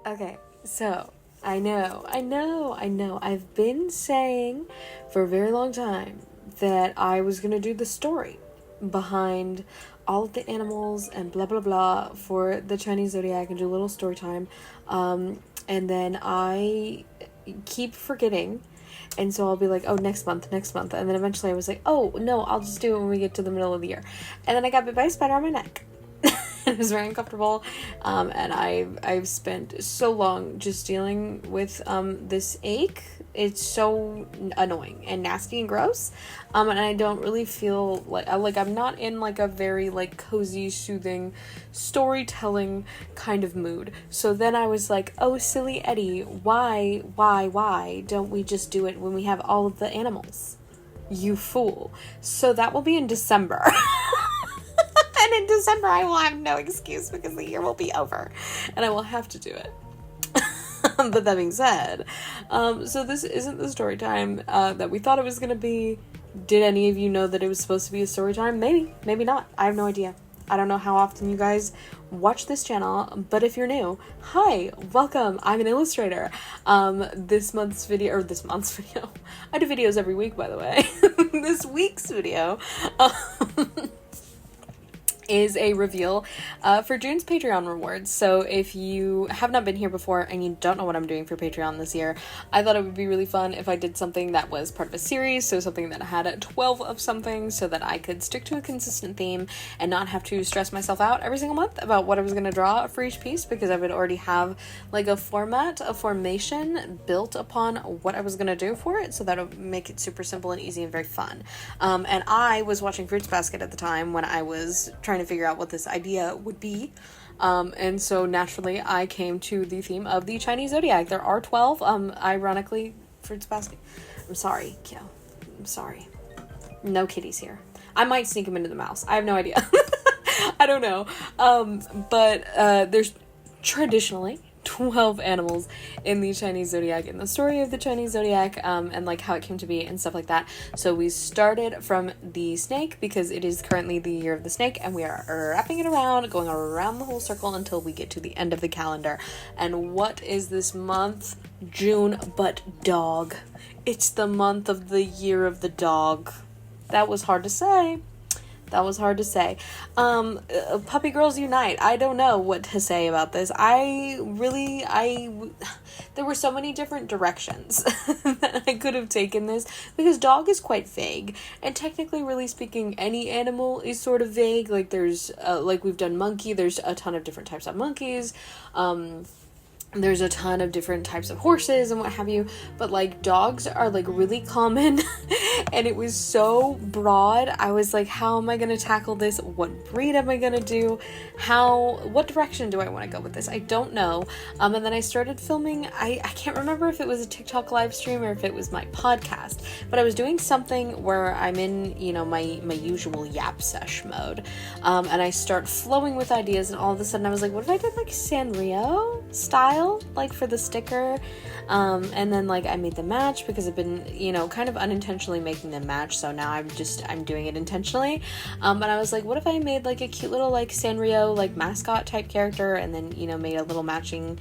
Okay, so I know. I've been saying for a very long time that I was gonna do the story behind all of the animals and blah blah blah for the Chinese zodiac and do a little story time. And then I keep forgetting. And so I'll be like, oh, next month. And then eventually I was like, oh, no, I'll just do it when we get to the middle of the year. And then I got bit by a spider on my neck. It was very uncomfortable. And I've spent so long just dealing with this ache. It's so annoying and nasty and gross. And I don't really feel like I'm not in like a very like cozy, soothing storytelling kind of mood. So then I was like, oh, silly Eddie, why don't we just do it when we have all of the animals? You fool. So that will be in December. And in December I will have no excuse because the year will be over and I will have to do it. But that being said, so this isn't the story time that we thought it was going to be. Did any of you know that it was supposed to be a story time? Maybe not. I have no idea. I don't know how often you guys watch this channel, but if you're new, hi, welcome. I'm an illustrator. This month's video, I do videos every week, by the way. This week's video, is a reveal for June's Patreon rewards. So if you have not been here before and you don't know what I'm doing for Patreon this year, I thought it would be really fun if I did something that was part of a series, so something that had 12 of something so that I could stick to a consistent theme and not have to stress myself out every single month about what I was going to draw for each piece, because I would already have like a formation built upon what I was going to do for it, so that would make it super simple and easy and very fun. And I was watching Fruits Basket at the time when I was trying to figure out what this idea would be. And so naturally I came to the theme of the Chinese zodiac. There are 12, ironically, Fruits Basket. I'm sorry, Kyo. I'm sorry. No kitties here. I might sneak them into the mouse. I have no idea. I don't know. But there's traditionally 12 animals in the Chinese zodiac, in the story of the Chinese zodiac, and like how it came to be and stuff like that. So we started from the snake because it is currently the year of the snake, and we are wrapping it around, going around the whole circle until we get to the end of the calendar. And what is this month? June, but dog. It's the month of the year of the dog. That was hard to say. Puppy girls unite. I don't know what to say about this. There were so many different directions that I could have taken this, because dog is quite vague, and technically, really speaking, any animal is sort of vague. Like there's, like we've done monkey, there's a ton of different types of monkeys, there's a ton of different types of horses and what have you, but like dogs are like really common and it was so broad. I was like, how am I going to tackle this? What breed am I going to do? What direction do I want to go with this? I don't know. And then I started filming. I can't remember if it was a TikTok live stream or if it was my podcast, but I was doing something where I'm in, my usual yap sesh mode. And I start flowing with ideas, and all of a sudden I was like, what if I did like Sanrio style? Like for the sticker, and then like I made them match because I've been kind of unintentionally making them match, so now I'm doing it intentionally, but I was like, what if I made like a cute little like Sanrio like mascot type character, and then made a little matching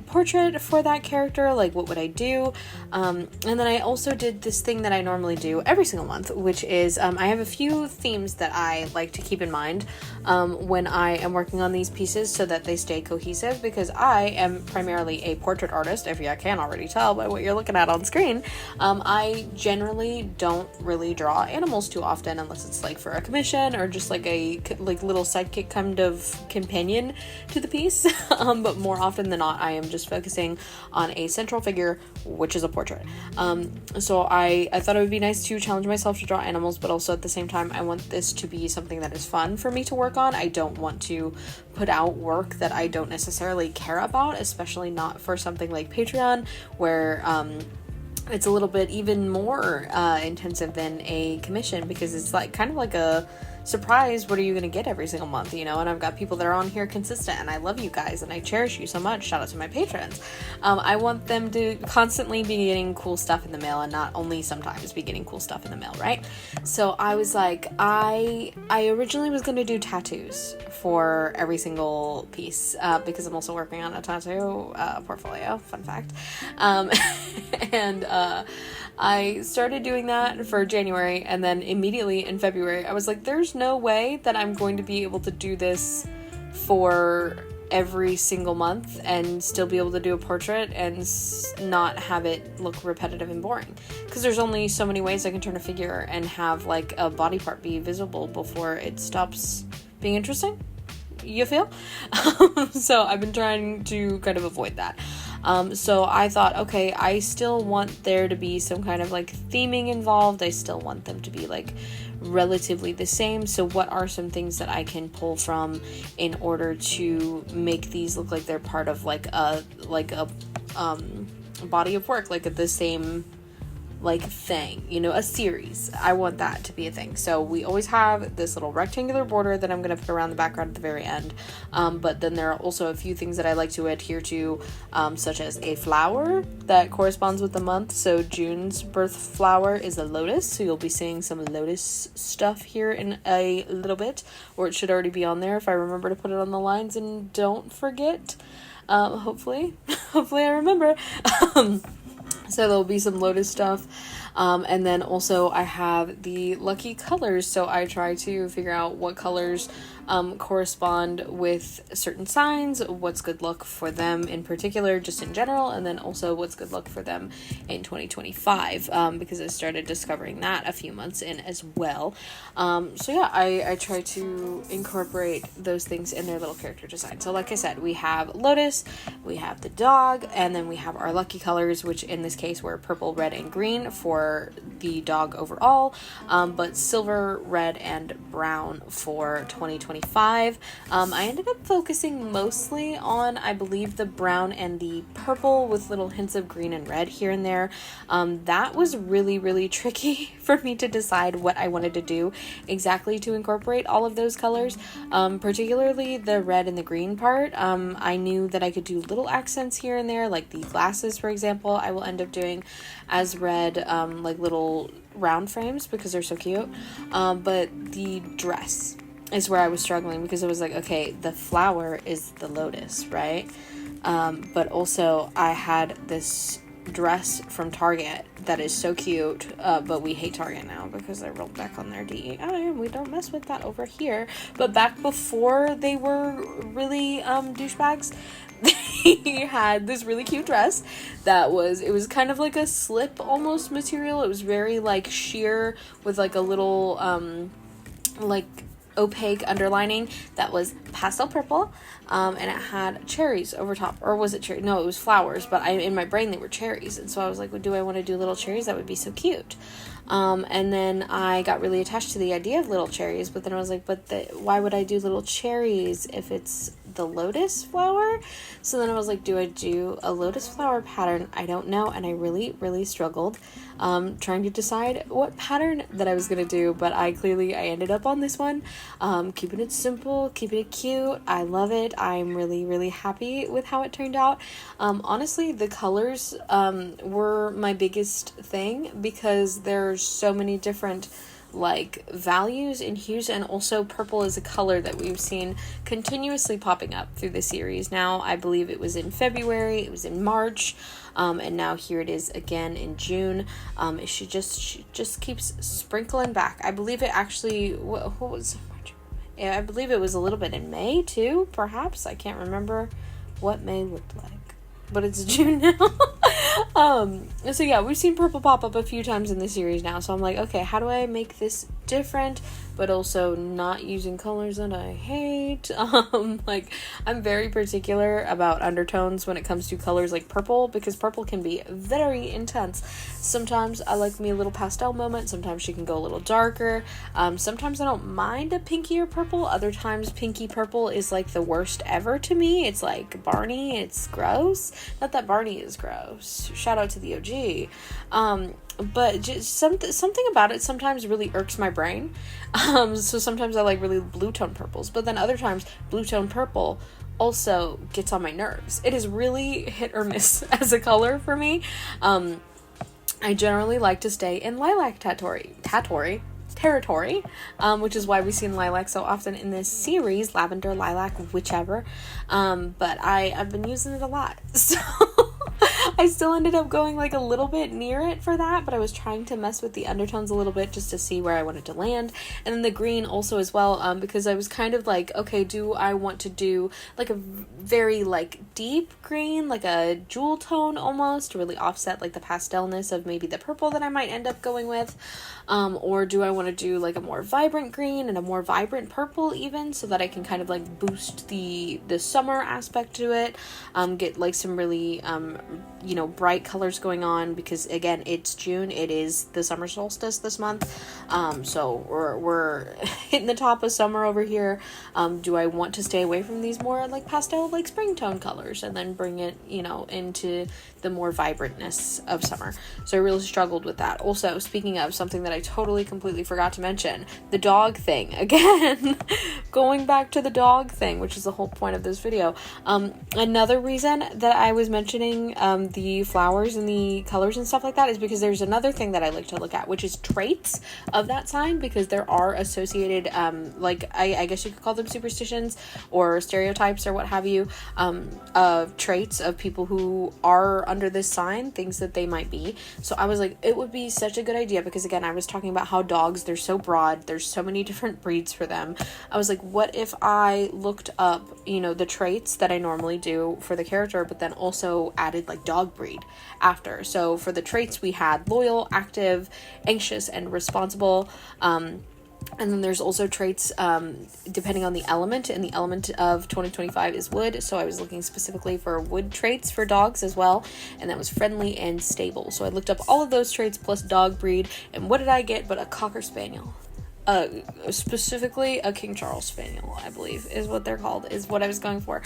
portrait for that character? Like what would I do? And then I also did this thing that I normally do every single month, which is I have a few themes that I like to keep in mind when I am working on these pieces so that they stay cohesive, because I am primarily a portrait artist, if you can already tell by what you're looking at on screen. I generally don't really draw animals too often unless it's like for a commission or just like a little sidekick kind of companion to the piece. But more often than not, I am just focusing on a central figure, which is a portrait. So I thought it would be nice to challenge myself to draw animals, but also at the same time I want this to be something that is fun for me to work on. I don't want to put out work that I don't necessarily care about, especially not for something like Patreon, where it's a little bit even more intensive than a commission, because it's like kind of like a surprise, what are you going to get every single month, you know? And I've got people that are on here consistent, and I love you guys, and I cherish you so much. Shout out to my patrons. I want them to constantly be getting cool stuff in the mail, and not only sometimes be getting cool stuff in the mail, right? So I was like, I originally was going to do tattoos for every single piece, because I'm also working on a tattoo portfolio, fun fact. And I started doing that for January, and then immediately in February I was like, there's no way that I'm going to be able to do this for every single month and still be able to do a portrait and not have it look repetitive and boring, because there's only so many ways I can turn a figure and have like a body part be visible before it stops being interesting, you feel? So I've been trying to kind of avoid that. So I thought, okay, I still want there to be some kind of like theming involved. I still want them to be like relatively the same. So what are some things that I can pull from in order to make these look like they're part of like a body of work, like the same like thing, you know, a series. I want that to be a thing. So we always have this little rectangular border that I'm going to put around the background at the very end. But then there are also a few things that I like to adhere to, such as a flower that corresponds with the month. So June's birth flower is a lotus. So you'll be seeing some lotus stuff here in a little bit, or it should already be on there if I remember to put it on the lines and don't forget. Hopefully I remember. So there'll be some lotus stuff. And then also I have the lucky colors. So I try to figure out what colors correspond with certain signs, what's good luck for them in particular, just in general, and then also what's good luck for them in 2025, because I started discovering that a few months in as well. So yeah, I try to incorporate those things in their little character design. So like I said, we have lotus, we have the dog, and then we have our lucky colors, which in this case were purple, red, and green for the dog overall, but silver, red, and brown for 2025. I ended up focusing mostly on, I believe, the brown and the purple with little hints of green and red here and there. That was really, really tricky for me to decide what I wanted to do exactly to incorporate all of those colors, particularly the red and the green part. I knew that I could do little accents here and there, like the glasses, for example, I will end up doing as red, like little round frames because they're so cute. But the dress is where I was struggling, because it was like, okay, the flower is the lotus, right? But also I had this dress from Target that is so cute, but we hate Target now because they rolled back on their DEI and we don't mess with that over here. But back before they were really douchebags, they had this really cute dress that it was kind of like a slip almost material. It was very like sheer with like a little like opaque underlining that was pastel purple, and it had cherries over top. Or was it cherry? No, it was flowers, but in my brain they were cherries, and so I was like, well, do I want to do little cherries? That would be so cute. And then I got really attached to the idea of little cherries, but then I was like, why would I do little cherries if it's the lotus flower? So then I was like, do I do a lotus flower pattern? I don't know. And I really, really struggled trying to decide what pattern that I was going to do, but I ended up on this one, keeping it simple, keeping it cute. I love it. I'm really, really happy with how it turned out. Honestly, the colors were my biggest thing, because there's so many different like values and hues, and also purple is a color that we've seen continuously popping up through the series. Now I believe it was in February, it was in March, and now here it is again in June. She just keeps sprinkling back. I believe it actually, what was March? Yeah, I believe it was a little bit in May too, perhaps. I can't remember what May looked like, but it's June now. So yeah, we've seen purple pop up a few times in the series now, so I'm like, okay, how do I make this different but also not using colors that I hate? Like, I'm very particular about undertones when it comes to colors like purple, because purple can be very intense. Sometimes I like me a little pastel moment, sometimes she can go a little darker, sometimes I don't mind a pinkier purple, other times pinky purple is like the worst ever to me. It's like Barney, it's gross. Not that Barney is gross, shout out to the OG. but just something about it sometimes really irks my brain. So sometimes I like really blue tone purples, but then other times blue tone purple also gets on my nerves. It is really hit or miss as a color for me. I generally like to stay in lilac territory, which is why we see lilac so often in this series, lavender, lilac, whichever. But I've been using it a lot, so I still ended up going like a little bit near it for that, but I was trying to mess with the undertones a little bit just to see where I wanted to land. And then the green also as well, because I was kind of like, okay, do I want to do like a very like deep green, like a jewel tone almost, to really offset like the pastelness of maybe the purple that I might end up going with, or do I want to do like a more vibrant green and a more vibrant purple even, so that I can kind of like boost the summer aspect to it, get like some really bright colors going on, because again, it's June, it is the summer solstice this month, so we're hitting the top of summer over here. Do I want to stay away from these more like pastel, like spring tone colors, and then bring it into the more vibrantness of summer? So I really struggled with that. Also, speaking of something that I totally completely forgot to mention, the dog thing again. Going back to the dog thing, which is the whole point of this video. Another reason that I was mentioning the flowers and the colors and stuff like that is because there's another thing that I like to look at, which is traits of that sign, because there are associated I guess you could call them superstitions or stereotypes or what have you, of traits of people who are under this sign, things that they might be. So I was like, it would be such a good idea, because again, I was talking about how dogs, they're so broad, there's so many different breeds for them. I was like, what if I looked up the traits that I normally do for the character, but then also added like dog breed after. So for the traits, we had loyal, active, anxious, and responsible. And then there's also traits depending on the element, and the element of 2025 is wood, so I was looking specifically for wood traits for dogs as well, and that was friendly and stable. So I looked up all of those traits plus dog breed, and what did I get but a Cocker Spaniel? Specifically a King Charles Spaniel, I believe is what they're called, is what I was going for.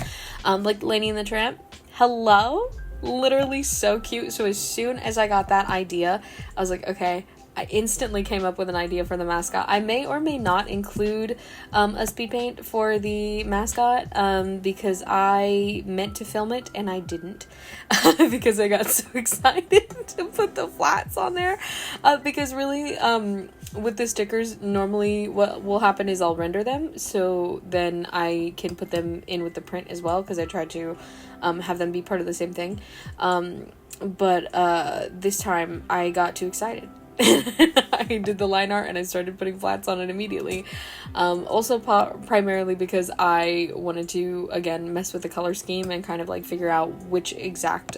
Like Lady and the Tramp. Hello? Literally so cute. So as soon as I got that idea, I was like, okay, I instantly came up with an idea for the mascot. I may or may not include a speed paint for the mascot, because I meant to film it and I didn't, because I got so excited to put the flats on there, because really with the stickers, normally what will happen is I'll render them, so then I can put them in with the print as well, because I tried to have them be part of the same thing, but this time I got too excited. I did the line art and I started putting flats on it immediately. Also primarily because I wanted to, again, mess with the color scheme and kind of like figure out which exact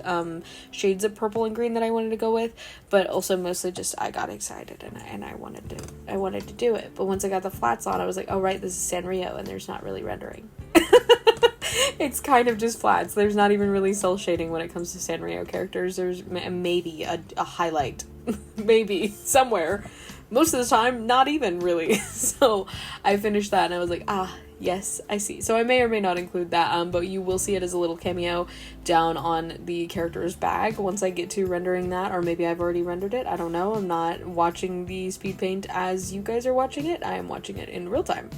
shades of purple and green that I wanted to go with, but also mostly just I got excited and I wanted to do it. But once I got the flats on, I was like, oh right, this is Sanrio and there's not really rendering. It's kind of just flats. There's not even really cel shading when it comes to Sanrio characters. There's maybe a highlight, maybe somewhere. Most of the time, not even really. So I finished that and I was like, yes, I see. So I may or may not include that, but you will see it as a little cameo down on the character's bag once I get to rendering that, or maybe I've already rendered it. I don't know. I'm not watching the speed paint as you guys are watching it. I am watching it in real time.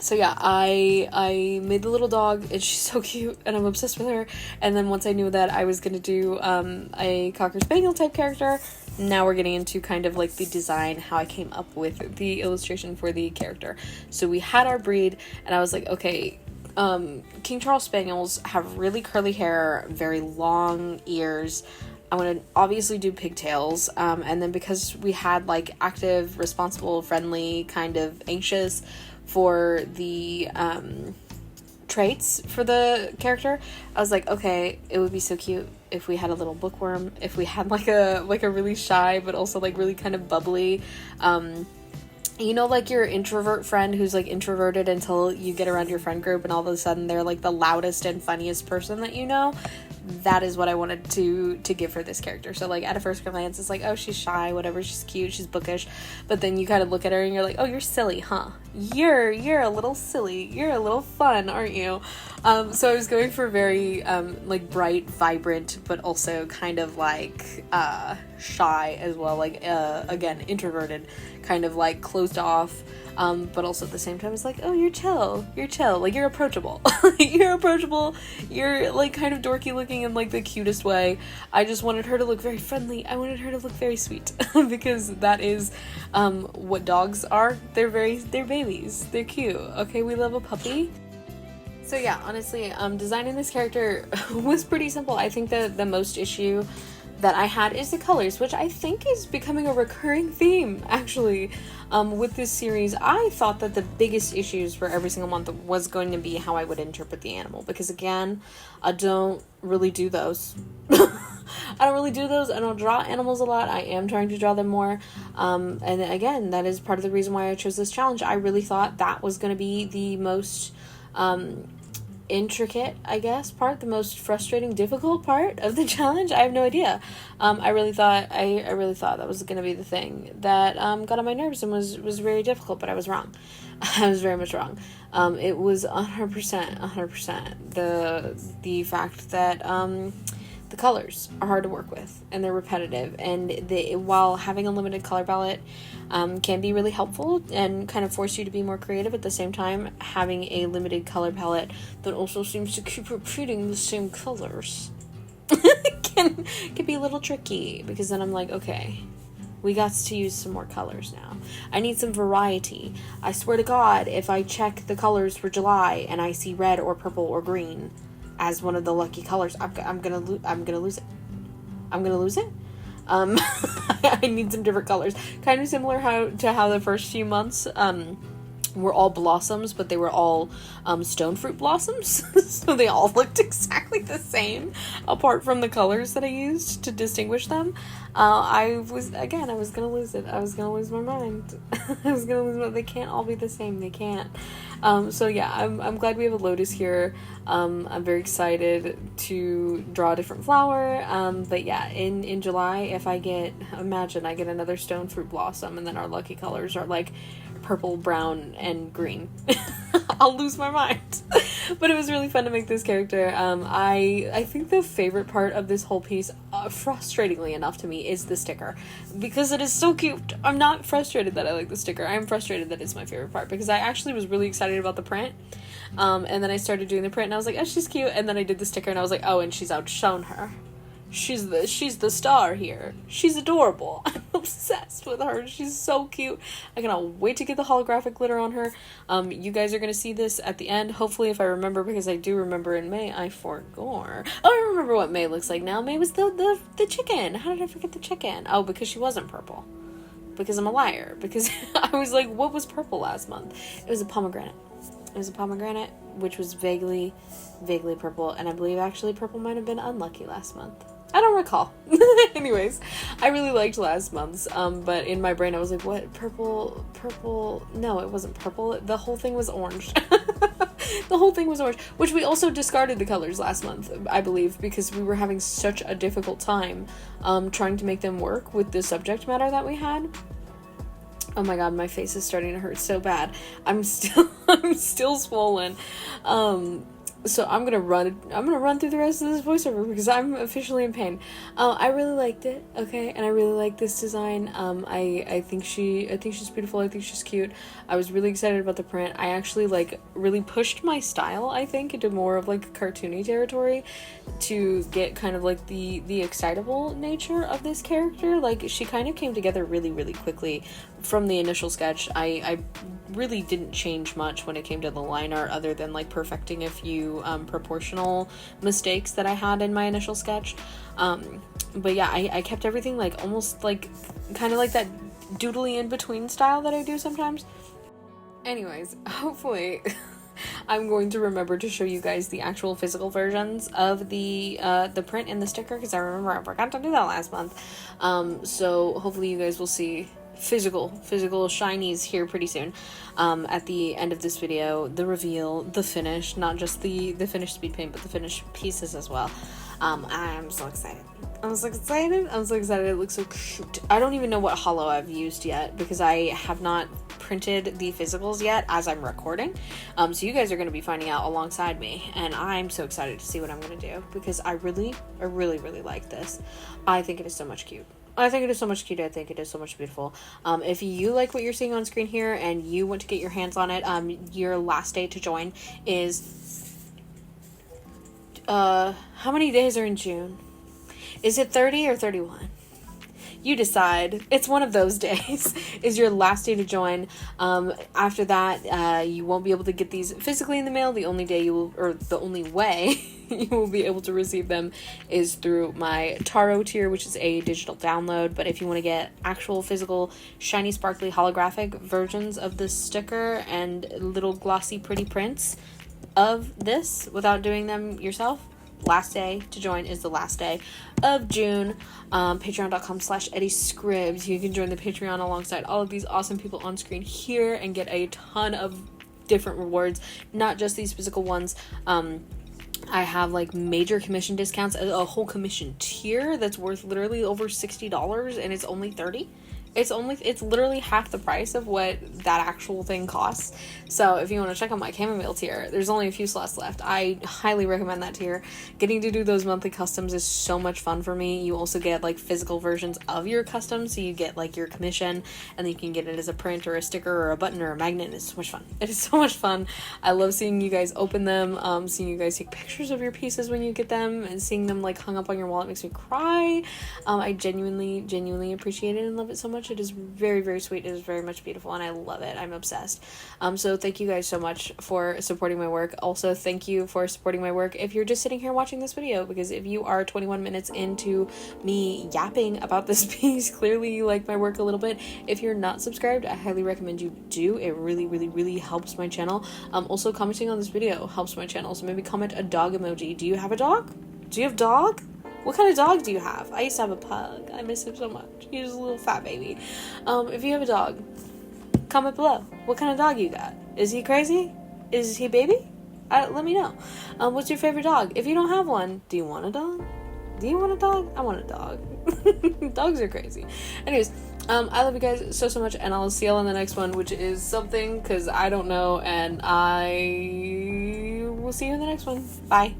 So yeah, I made the little dog, and she's so cute, and I'm obsessed with her. And then once I knew that I was gonna do a Cocker Spaniel type character, now we're getting into kind of like the design, how I came up with the illustration for the character. So we had our breed, and I was like, okay, King Charles Spaniels have really curly hair, very long ears. I want to obviously do pigtails, and then because we had like active, responsible, friendly, kind of anxious for the traits for the character, I was like, okay, it would be so cute if we had a little bookworm, if we had like a really shy but also like really kind of bubbly, like your introvert friend who's like introverted until you get around your friend group and all of a sudden they're like the loudest and funniest person that you know. that is what I wanted to give for this character. So like at a first glance it's like, oh, she's shy, whatever, she's cute, she's bookish, but then you kind of look at her and you're like, oh, you're silly, huh? You're a little silly, you're a little fun, aren't you? So I was going for very like bright, vibrant, but also kind of like shy as well, like again, introverted, kind of like closed off, but also at the same time it's like, oh, you're chill, like you're approachable. You're like kind of dorky looking in like the cutest way. I just wanted her to look very friendly, I wanted her to look very sweet, because that is what dogs are. They're babies, they're cute, okay? We love a puppy. So yeah, honestly, designing this character was pretty simple. I think the most issue that I had is the colors, which I think is becoming a recurring theme, actually, with this series. I thought that the biggest issues for every single month was going to be how I would interpret the animal, because again, I don't really do those. I don't draw animals a lot. I am trying to draw them more. And again, that is part of the reason why I chose this challenge. I really thought that was going to be the most intricate, I guess, part, the most frustrating, difficult part of the challenge. I have no idea. I really thought that was going to be the thing that got on my nerves and was very difficult, but I was wrong. I was very much wrong. It was 100% the fact that the colors are hard to work with and they're repetitive, and while having a limited color palette can be really helpful and kind of force you to be more creative, at the same time having a limited color palette that also seems to keep repeating the same colors can be a little tricky, because then I'm like, okay, we got to use some more colors now. I need some variety. I swear to God, if I check the colors for July and I see red or purple or green as one of the lucky colors, I'm gonna lose it. I need some different colors. Kind of similar to how the first few months were all blossoms, but they were all stone fruit blossoms. So they all looked exactly the same, apart from the colors that I used to distinguish them. I was gonna lose it. I was gonna lose my mind. They can't all be the same. They can't. So yeah, I'm glad we have a lotus here. I'm very excited to draw a different flower. But yeah, in July, if I get another stone fruit blossom, and then our lucky colors are like purple, brown, and green, I'll lose my mind. But it was really fun to make this character. I think the favorite part of this whole piece, frustratingly enough to me, is the sticker, because it is so cute. I'm not frustrated that I like the sticker. I'm frustrated that it's my favorite part, because I actually was really excited about the print, and then I started doing the print and I was like, oh, she's cute, and then I did the sticker and I was like, oh, and she's outshone her. She's the star here. She's adorable. I'm obsessed with her. She's so cute. I cannot wait to get the holographic glitter on her. You guys are going to see this at the end, hopefully, if I remember, because I do remember in May I forgot. Oh, I remember what May looks like now. May was the chicken. How did I forget the chicken? Oh, because she wasn't purple. Because I'm a liar. Because I was like, what was purple last month? It was a pomegranate. Which was vaguely purple, and I believe actually purple might have been unlucky last month. I don't recall. Anyways, I really liked last month's, but in my brain I was like, what? Purple? No, it wasn't purple. The whole thing was orange. The whole thing was orange, which we also discarded the colors last month, I believe, because we were having such a difficult time trying to make them work with the subject matter that we had. Oh my god, my face is starting to hurt so bad. I'm still swollen. So I'm gonna run through the rest of this voiceover because I'm officially in pain. I really liked it, okay, and I really like this design. I think she's beautiful. I think she's cute. I was really excited about the print. I actually really pushed my style, I think, into more of cartoony territory to get kind of the excitable nature of this character. She kind of came together really, really quickly from the initial sketch. I really didn't change much when it came to the line art, other than like perfecting a few proportional mistakes that I had in my initial sketch. But yeah, I kept everything almost kind of like that doodly in between style that I do sometimes. Anyways, hopefully I'm going to remember to show you guys the actual physical versions of the print and the sticker, because I remember I forgot to do that last month. So hopefully you guys will see physical shinies here pretty soon. At the end of this video, the reveal, the finish, not just the finished speed paint, but the finished pieces as well. I'm so excited. I'm so excited. It looks so cute. I don't even know what holo I've used yet because I have not printed the physicals yet as I'm recording. So you guys are going to be finding out alongside me, and I'm so excited to see what I'm going to do because I really like this. I think it is so much cute. I think it is so much cute. I think it is so much beautiful. If you like what you're seeing on screen here and you want to get your hands on it, your last day to join is, how many days are in June? Is it 30 or 31? You decide. It's one of those days is your last day to join. After that, you won't be able to get these physically in the mail. The only day you will, or the only way you will be able to receive them is through my Taro tier, which is a digital download. But if you want to get actual physical, shiny, sparkly, holographic versions of this sticker and little glossy, pretty prints of this without doing them yourself, last day to join is the last day of June. Patreon.com/eddiescribs. You can join the Patreon alongside all of these awesome people on screen here and get a ton of different rewards, not just these physical ones. I have like major commission discounts, a whole commission tier that's worth literally over $60 and it's only $30. It's literally half the price of what that actual thing costs. So if you want to check out my chamomile tier, there's only a few slots left. I highly recommend that tier. Getting to do those monthly customs is so much fun for me. You also get like physical versions of your customs, so you get like your commission and then you can get it as a print or a sticker or a button or a magnet. It's so much fun. It is so much fun. I love seeing you guys open them, seeing you guys take pictures of your pieces when you get them, and seeing them like hung up on your wall. It makes me cry. I genuinely appreciate it and love it so much. It is very sweet. It is very much beautiful and I love it. I'm obsessed. So thank you guys so much for supporting my work. Also, thank you for supporting my work if you're just sitting here watching this video, because if you are 21 minutes into me yapping about this piece, clearly you like my work a little bit. If you're not subscribed, I highly recommend you do. It really helps my channel. Also, commenting on this video helps my channel, so maybe comment a dog emoji. Do you have a dog? Do you have dog? What kind of dog do you have? I used to have a pug. I miss him so much. He was a little fat baby. If you have a dog, comment below. What kind of dog you got? Is he crazy? Is he a baby? Let me know. What's your favorite dog? If you don't have one, do you want a dog? Do you want a dog? I want a dog. Dogs are crazy. Anyways, I love you guys so much, and I'll see y'all in the next one, which is something, because I don't know, and I will see you in the next one. Bye.